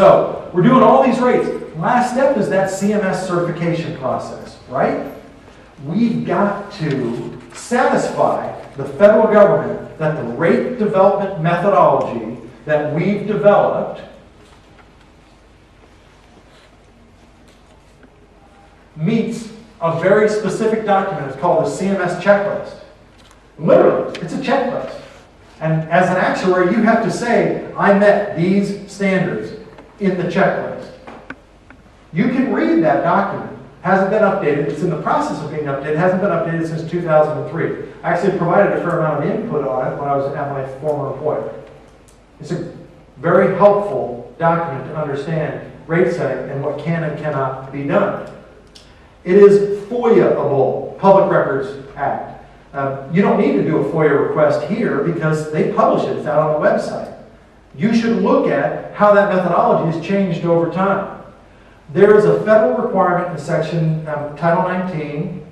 So we're doing all these rates. Last step is that CMS certification process, right? We've got to satisfy the federal government that the rate development methodology that we've developed meets a very specific document. It's called the CMS checklist. Literally, it's a checklist. And as an actuary, you have to say, I met these standards in the checklist. You can read that document. Hasn't been updated. It's in the process of being updated. It hasn't been updated since 2003. I actually provided a fair amount of input on it when I was at my former employer. It's a very helpful document to understand rate setting and what can and cannot be done. It is FOIA-able, Public Records Act. You don't need to do a FOIA request here because they publish it. It's out on the website. You should look at how that methodology has changed over time. There is a federal requirement in section Title 19,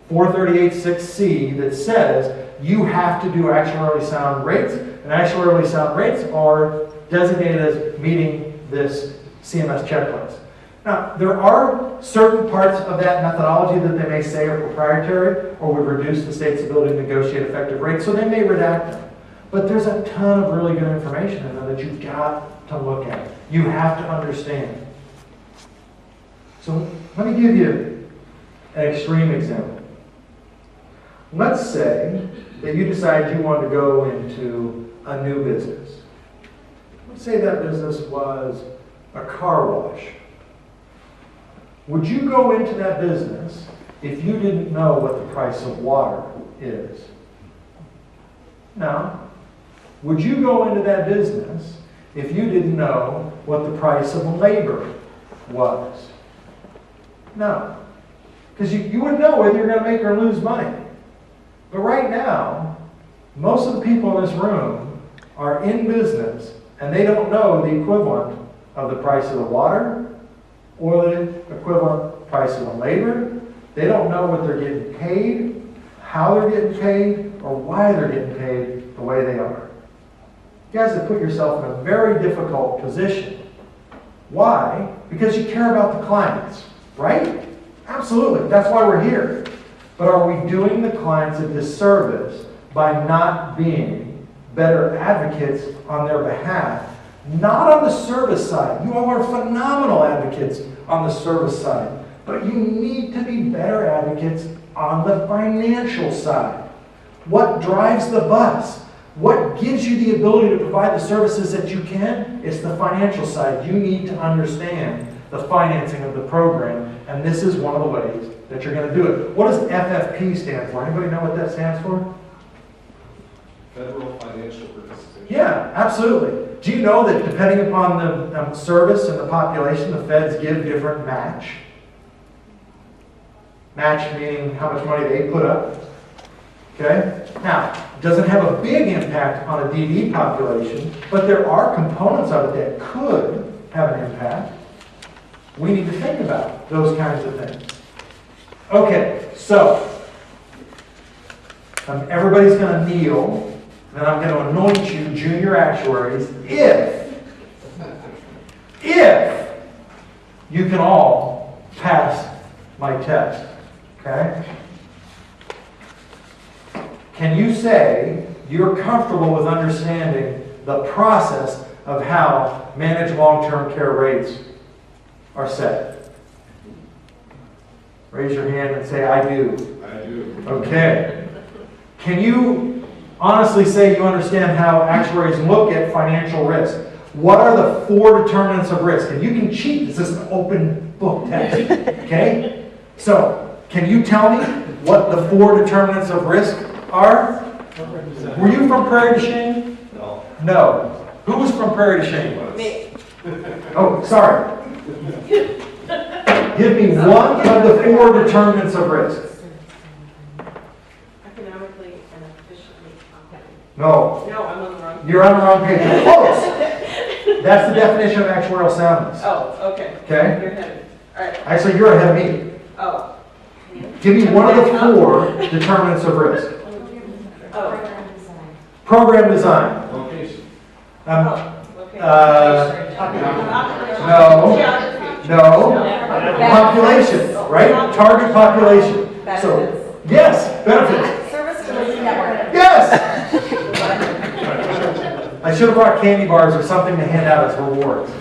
438.6c that says you have to do actuarially sound rates, and actuarially sound rates are designated as meeting this CMS checklist. Now, there are certain parts of that methodology that they may say are proprietary or would reduce the state's ability to negotiate effective rates, so they may redact them. But there's a ton of really good information in there that you've got to look at. You have to understand. So let me give you an extreme example. Let's say that you decide you want to go into a new business. Let's say that business was a car wash. Would you go into that business if you didn't know what the price of water is? No. Would you go into that business if you didn't know what the price of labor was? No. Because you wouldn't know whether you're going to make or lose money. But right now, most of the people in this room are in business and they don't know the equivalent of the price of the water or the equivalent price of the labor. They don't know what they're getting paid, how they're getting paid, or why they're getting paid the way they are. You guys have put yourself in a very difficult position. Why? Because you care about the clients, right? Absolutely. That's why we're here. But are we doing the clients a disservice by not being better advocates on their behalf? Not on the service side. You all are phenomenal advocates on the service side. But you need to be better advocates on the financial side. What drives the bus? What gives you the ability to provide the services that you can? It's the financial side. You need to understand the financing of the program, and this is one of the ways that you're going to do it. What does FFP stand for? Anybody know what that stands for? Federal Financial Participation. Yeah, absolutely. Do you know that depending upon the service and the population, the feds give different match? Match meaning how much money they put up. Okay? Now, it doesn't have a big impact on a DD population, but there are components of it that could have an impact. We need to think about those kinds of things. Okay, so everybody's going to kneel, and I'm going to anoint you junior actuaries if you can all pass my test. Okay? Can you say you're comfortable with understanding the process of how managed long-term care rates are set? Raise your hand and say, I do. I do. Okay. Can you honestly say you understand how actuaries look at financial risk? What are the 4 determinants of risk? And you can cheat. This is an open book test. Okay? So, can you tell me what the 4 determinants of risk are? Were you from Prairie du Chien? No. No. Who was from Prairie du Chien? Me. Oh, sorry. Give me one of the 4 determinants of risk. Economically and efficiently compounding. No. No, I'm on the wrong. You're on the wrong page. You're close. That's the definition of actuarial soundness. Oh, okay. Okay? You're ahead of me. All right. Actually, you're ahead of me. Oh. Give me one of the 4 determinants of risk. Oh. Program design. Location. Location. No. Geography. No. Population, right? Target population. So, yes, benefits. Service delivery network. Yes! I should have brought candy bars or something to hand out as rewards.